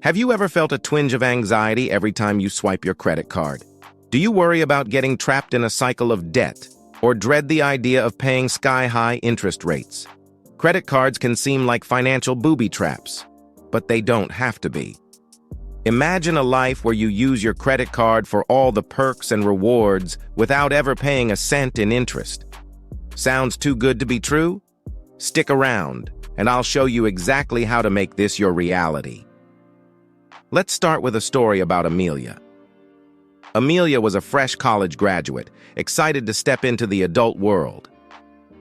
Have you ever felt a twinge of anxiety every time you swipe your credit card? Do you worry about getting trapped in a cycle of debt, or dread the idea of paying sky-high interest rates? Credit cards can seem like financial booby traps, but they don't have to be. Imagine a life where you use your credit card for all the perks and rewards without ever paying a cent in interest. Sounds too good to be true? Stick around, and I'll show you exactly how to make this your reality. Let's start with a story about Amelia. Amelia was a fresh college graduate, excited to step into the adult world.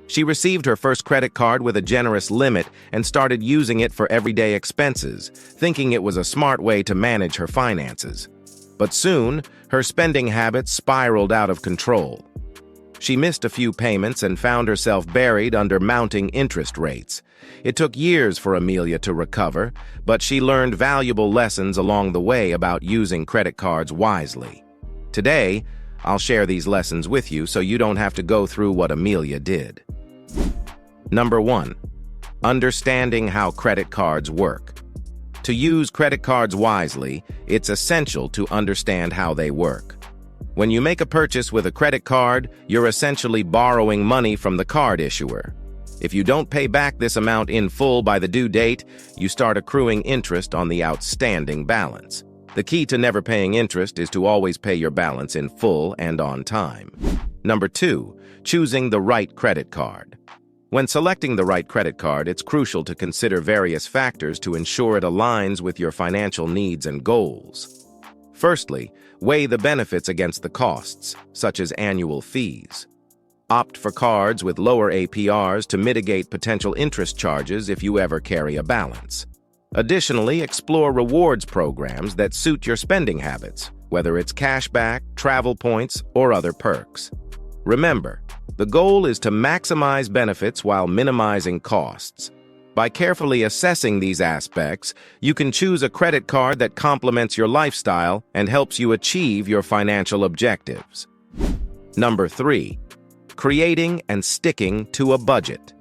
She received her first credit card with a generous limit and started using it for everyday expenses, thinking it was a smart way to manage her finances. But soon, her spending habits spiraled out of control. She missed a few payments and found herself buried under mounting interest rates. It took years for Amelia to recover, but she learned valuable lessons along the way about using credit cards wisely. Today, I'll share these lessons with you so you don't have to go through what Amelia did. Number 1. Understanding how credit cards work. To use credit cards wisely, it's essential to understand how they work. When you make a purchase with a credit card, you're essentially borrowing money from the card issuer. If you don't pay back this amount in full by the due date, you start accruing interest on the outstanding balance. The key to never paying interest is to always pay your balance in full and on time. Number 2. Choosing the right credit card. When selecting the right credit card, it's crucial to consider various factors to ensure it aligns with your financial needs and goals. Firstly, weigh the benefits against the costs, such as annual fees. Opt for cards with lower APRs to mitigate potential interest charges if you ever carry a balance. Additionally, explore rewards programs that suit your spending habits, whether it's cashback, travel points, or other perks. Remember, the goal is to maximize benefits while minimizing costs. By carefully assessing these aspects, you can choose a credit card that complements your lifestyle and helps you achieve your financial objectives. Number 3. Creating and sticking to a budget.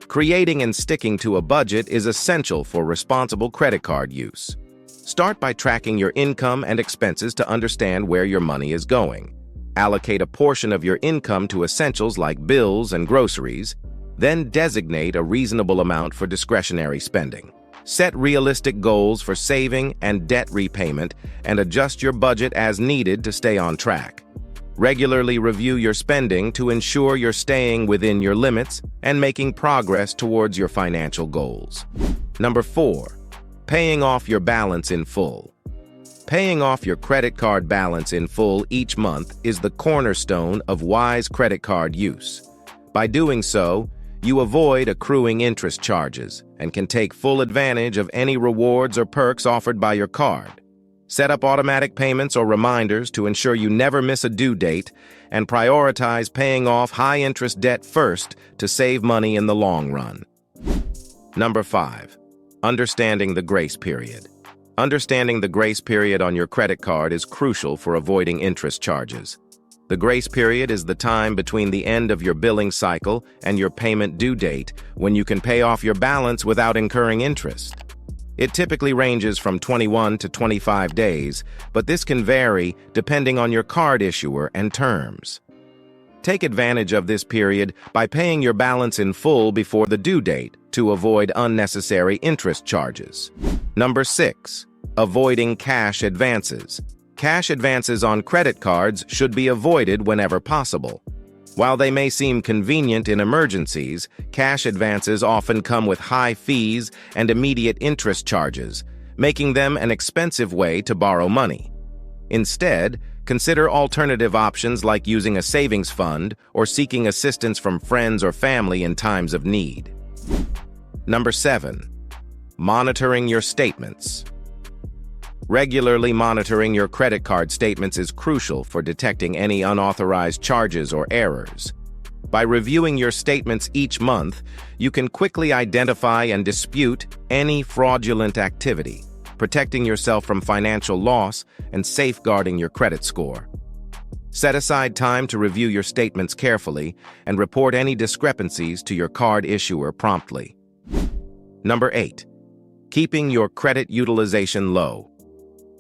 Creating and sticking to a budget is essential for responsible credit card use. Start by tracking your income and expenses to understand where your money is going. Allocate a portion of your income to essentials like bills and groceries, then designate a reasonable amount for discretionary spending. Set realistic goals for saving and debt repayment and adjust your budget as needed to stay on track. Regularly review your spending to ensure you're staying within your limits and making progress towards your financial goals. Number 4. Paying off your balance in full. Paying off your credit card balance in full each month is the cornerstone of wise credit card use. By doing so, you avoid accruing interest charges and can take full advantage of any rewards or perks offered by your card. Set up automatic payments or reminders to ensure you never miss a due date, and prioritize paying off high-interest debt first to save money in the long run. Number 5. Understanding the grace period. Understanding the grace period on your credit card is crucial for avoiding interest charges. The grace period is the time between the end of your billing cycle and your payment due date when you can pay off your balance without incurring interest. It typically ranges from 21 to 25 days, but this can vary depending on your card issuer and terms. Take advantage of this period by paying your balance in full before the due date to avoid unnecessary interest charges. Number 6. Avoiding cash advances. Cash advances on credit cards should be avoided whenever possible. While they may seem convenient in emergencies, cash advances often come with high fees and immediate interest charges, making them an expensive way to borrow money. Instead, consider alternative options like using a savings fund or seeking assistance from friends or family in times of need. Number 7. Monitoring your statements. Regularly monitoring your credit card statements is crucial for detecting any unauthorized charges or errors. By reviewing your statements each month, you can quickly identify and dispute any fraudulent activity, protecting yourself from financial loss and safeguarding your credit score. Set aside time to review your statements carefully and report any discrepancies to your card issuer promptly. Number 8. Keeping your credit utilization low.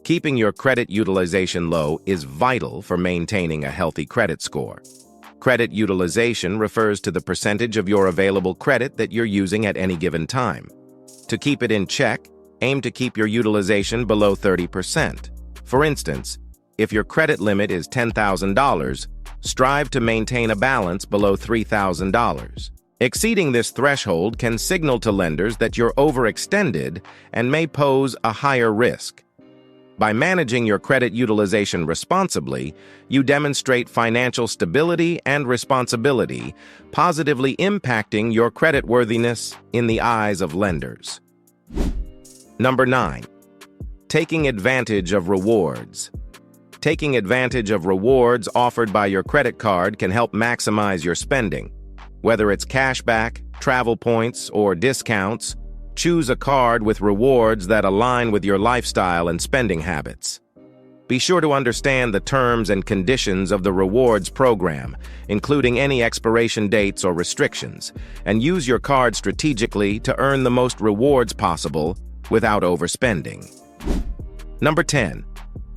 Keeping your credit utilization low is vital for maintaining a healthy credit score. Credit utilization refers to the percentage of your available credit that you're using at any given time. To keep it in check, aim to keep your utilization below 30%. For instance, if your credit limit is $10,000, strive to maintain a balance below $3,000. Exceeding this threshold can signal to lenders that you're overextended and may pose a higher risk. By managing your credit utilization responsibly, you demonstrate financial stability and responsibility, positively impacting your creditworthiness in the eyes of lenders. Number 9. Taking advantage of rewards. Taking advantage of rewards offered by your credit card can help maximize your spending. Whether it's cashback, travel points, or discounts, choose a card with rewards that align with your lifestyle and spending habits. Be sure to understand the terms and conditions of the rewards program, including any expiration dates or restrictions, and use your card strategically to earn the most rewards possible without overspending. Number 10.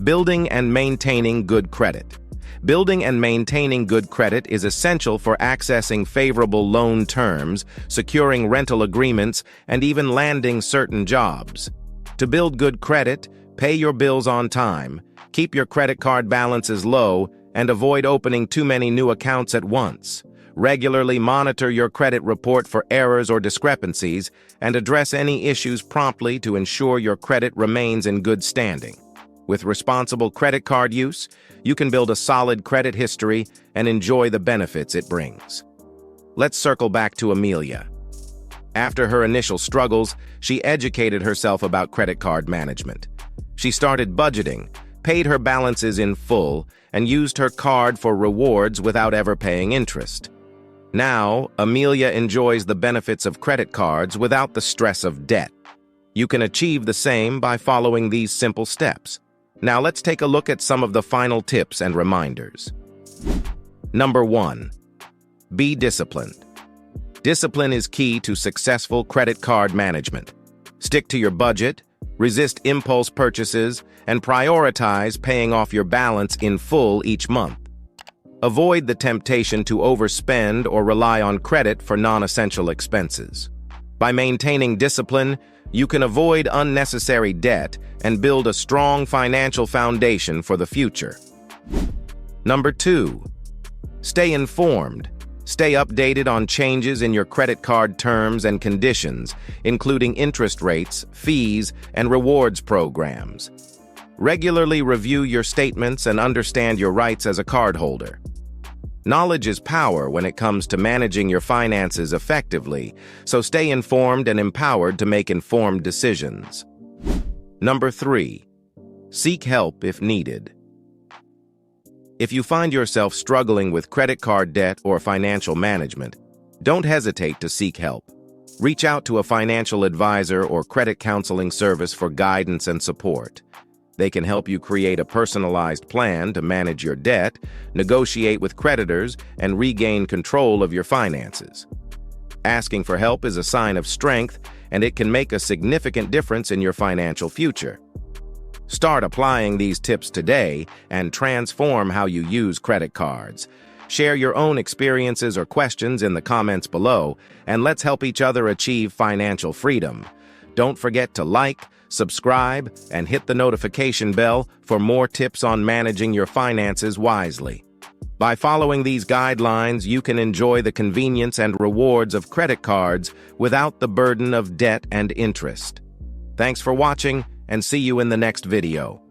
Building and maintaining good credit. Building and maintaining good credit is essential for accessing favorable loan terms, securing rental agreements, and even landing certain jobs. To build good credit, pay your bills on time, keep your credit card balances low, and avoid opening too many new accounts at once. Regularly monitor your credit report for errors or discrepancies, and address any issues promptly to ensure your credit remains in good standing. With responsible credit card use, you can build a solid credit history and enjoy the benefits it brings. Let's circle back to Amelia. After her initial struggles, she educated herself about credit card management. She started budgeting, paid her balances in full, and used her card for rewards without ever paying interest. Now, Amelia enjoys the benefits of credit cards without the stress of debt. You can achieve the same by following these simple steps. Now let's take a look at some of the final tips and reminders. Number 1. Be disciplined. Discipline is key to successful credit card management. Stick to your budget, resist impulse purchases, and prioritize paying off your balance in full each month. Avoid the temptation to overspend or rely on credit for non-essential expenses. By maintaining discipline, you can avoid unnecessary debt and build a strong financial foundation for the future. Number 2. Stay informed. Stay updated on changes in your credit card terms and conditions, including interest rates, fees, and rewards programs. Regularly review your statements and understand your rights as a cardholder. Knowledge is power when it comes to managing your finances effectively, so stay informed and empowered to make informed decisions. Number 3. Seek help if needed. If you find yourself struggling with credit card debt or financial management, don't hesitate to seek help. Reach out to a financial advisor or credit counseling service for guidance and support. They can help you create a personalized plan to manage your debt, negotiate with creditors, and regain control of your finances. Asking for help is a sign of strength, and it can make a significant difference in your financial future. Start applying these tips today and transform how you use credit cards. Share your own experiences or questions in the comments below, and let's help each other achieve financial freedom. Don't forget to like, subscribe, and hit the notification bell for more tips on managing your finances wisely. By following these guidelines, you can enjoy the convenience and rewards of credit cards without the burden of debt and interest. Thanks for watching, and see you in the next video.